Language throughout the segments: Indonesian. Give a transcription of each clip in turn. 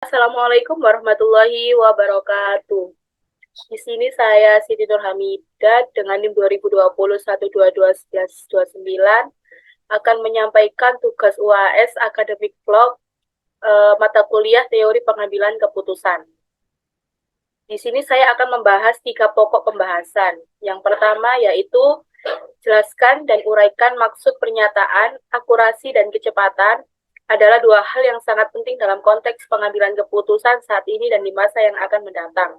Assalamualaikum warahmatullahi wabarakatuh. Di sini saya Siti Nurhamidah dengan NIM 2020 akan menyampaikan tugas UAS Academic Vlog mata kuliah teori pengambilan keputusan. Di sini saya akan membahas 3 pokok pembahasan. Yang pertama yaitu jelaskan dan uraikan maksud pernyataan, akurasi dan kecepatan adalah 2 hal yang sangat penting dalam konteks pengambilan keputusan saat ini dan di masa yang akan mendatang.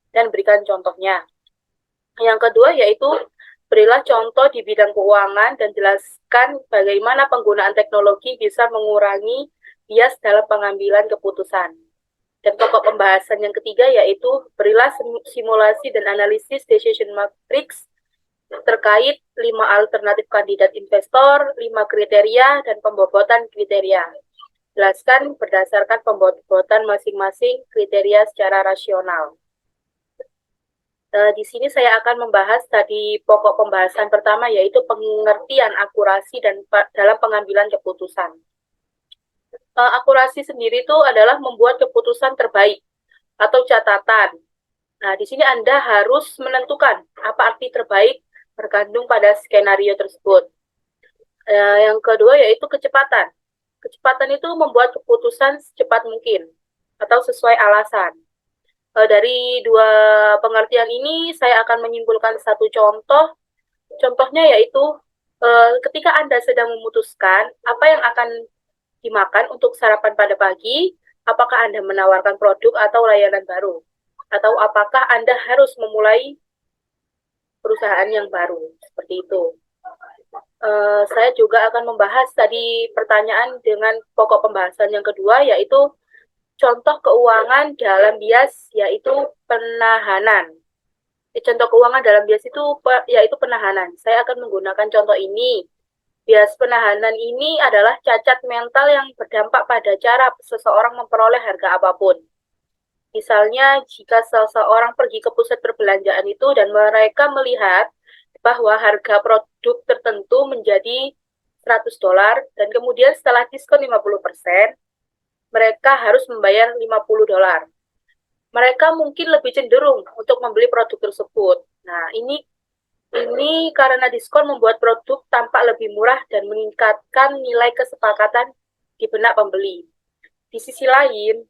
Dan berikan contohnya. Yang kedua yaitu berilah contoh di bidang keuangan dan jelaskan bagaimana penggunaan teknologi bisa mengurangi bias dalam pengambilan keputusan. Dan pokok pembahasan yang ketiga yaitu berilah simulasi dan analisis decision matrix terkait 5 alternatif kandidat investor, 5 kriteria, dan pembobotan kriteria. Jelaskan berdasarkan pembobotan masing-masing kriteria secara rasional. Di sini saya akan membahas tadi pokok pembahasan pertama yaitu pengertian akurasi dan dalam pengambilan keputusan. Akurasi sendiri itu adalah membuat keputusan terbaik atau catatan. Nah, di sini Anda harus menentukan apa arti terbaik bergantung pada skenario tersebut. Yang kedua yaitu kecepatan. Kecepatan itu membuat keputusan secepat mungkin atau sesuai alasan. Dari 2 pengertian ini saya akan menyimpulkan satu contoh. Contohnya yaitu ketika Anda sedang memutuskan apa yang akan dimakan untuk sarapan pada pagi, apakah Anda menawarkan produk atau layanan baru? Atau apakah Anda harus memulai perusahaan yang baru? Seperti itu. Saya juga akan membahas tadi pertanyaan dengan pokok pembahasan yang kedua, yaitu contoh keuangan dalam bias, yaitu penahanan. Contoh keuangan dalam bias itu yaitu penahanan. Saya akan menggunakan contoh ini. Bias penahanan ini adalah cacat mental yang berdampak pada cara seseorang memperoleh harga apapun. Misalnya, jika seseorang pergi ke pusat perbelanjaan itu dan mereka melihat bahwa harga produk tertentu menjadi $100 dan kemudian setelah diskon 50%, mereka harus membayar $50. Mereka mungkin lebih cenderung untuk membeli produk tersebut. Nah, ini karena diskon membuat produk tampak lebih murah dan meningkatkan nilai kesepakatan di benak pembeli. Di sisi lain,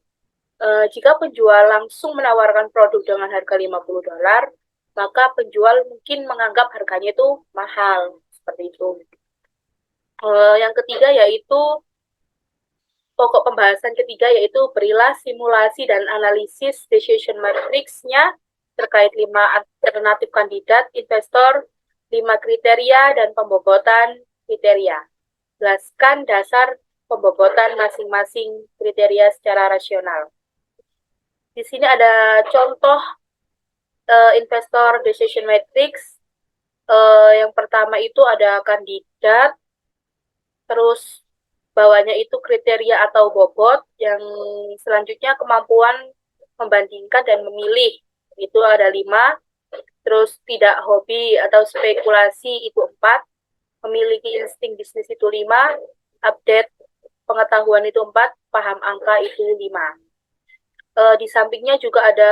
jika penjual langsung menawarkan produk dengan harga $50, maka penjual mungkin menganggap harganya itu mahal, seperti itu. Yang ketiga yaitu pokok pembahasan ketiga yaitu berilah simulasi dan analisis decision matrix-nya terkait 5 alternatif kandidat investor, 5 kriteria dan pembobotan kriteria. Jelaskan dasar pembobotan masing-masing kriteria secara rasional. Di sini ada contoh investor decision matrix. Yang pertama itu ada kandidat, terus bawahnya itu kriteria atau bobot, yang selanjutnya kemampuan membandingkan dan memilih, itu ada 5, terus tidak hobi atau spekulasi itu 4, memiliki insting bisnis itu 5, update pengetahuan itu 4, paham angka itu 5. Di sampingnya juga ada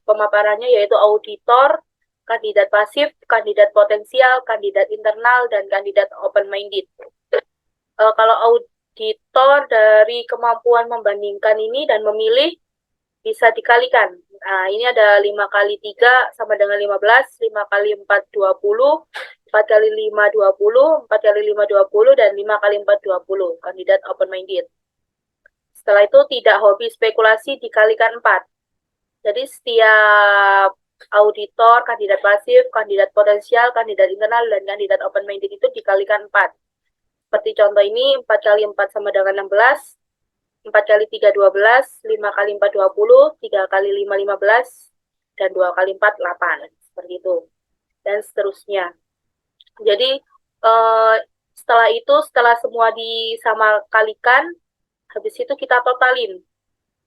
pemaparannya yaitu auditor, kandidat pasif, kandidat potensial, kandidat internal, dan kandidat open-minded. Kalau auditor dari kemampuan membandingkan ini dan memilih bisa dikalikan. Nah, ini ada 5 kali 3 sama dengan 15, 5 kali 4, 20, 4 kali 5, 20, 4 kali 5, 20, dan 5 kali 4, 20, kandidat open-minded. Setelah itu tidak hobi spekulasi dikalikan 4. Jadi setiap auditor, kandidat pasif, kandidat potensial, kandidat internal, dan kandidat open-minded itu dikalikan 4. Seperti contoh ini, 4 kali 4 sama dengan 16, 4 kali 3, 12, 5 kali 4, 20, 3 kali 5, 15, dan 2 kali 4, 8. Seperti itu. Dan seterusnya. Jadi, setelah semua disamakalikan, habis itu kita totalin.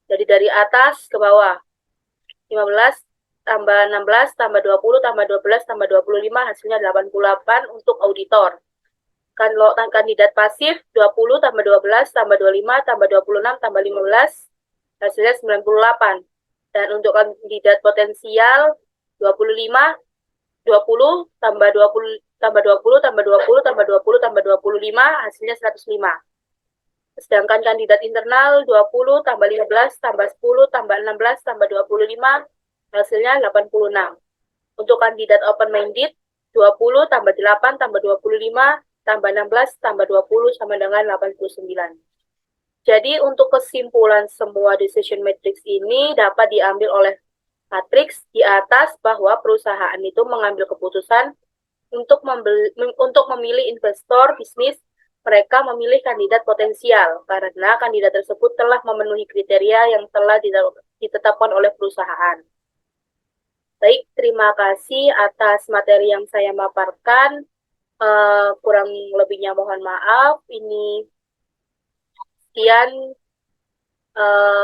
Jadi dari atas ke bawah. 15 tambah 16 tambah 20 tambah 12 tambah 25 hasilnya 88 untuk auditor. Kalau kandidat pasif 20 tambah 12 tambah 25 tambah 26 tambah 15 hasilnya 98. Dan untuk kandidat potensial 25, 20 tambah 20 tambah 20 tambah 20 tambah 20 tambah 25 hasilnya 105. Sedangkan kandidat internal 20 tambah 15 tambah 10 tambah 16 tambah 25 hasilnya 86. Untuk kandidat open minded 20 tambah 8 tambah 25 tambah 16 tambah 20 sama dengan 89. Jadi untuk kesimpulan semua decision matrix ini dapat diambil oleh matriks di atas bahwa perusahaan itu mengambil keputusan untuk memilih investor bisnis. Mereka memilih kandidat potensial karena kandidat tersebut telah memenuhi kriteria yang telah ditetapkan oleh perusahaan. Baik, terima kasih atas materi yang saya paparkan. Kurang lebihnya mohon maaf. Ini sekian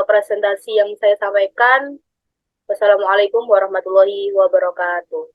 presentasi yang saya sampaikan. Wassalamualaikum warahmatullahi wabarakatuh.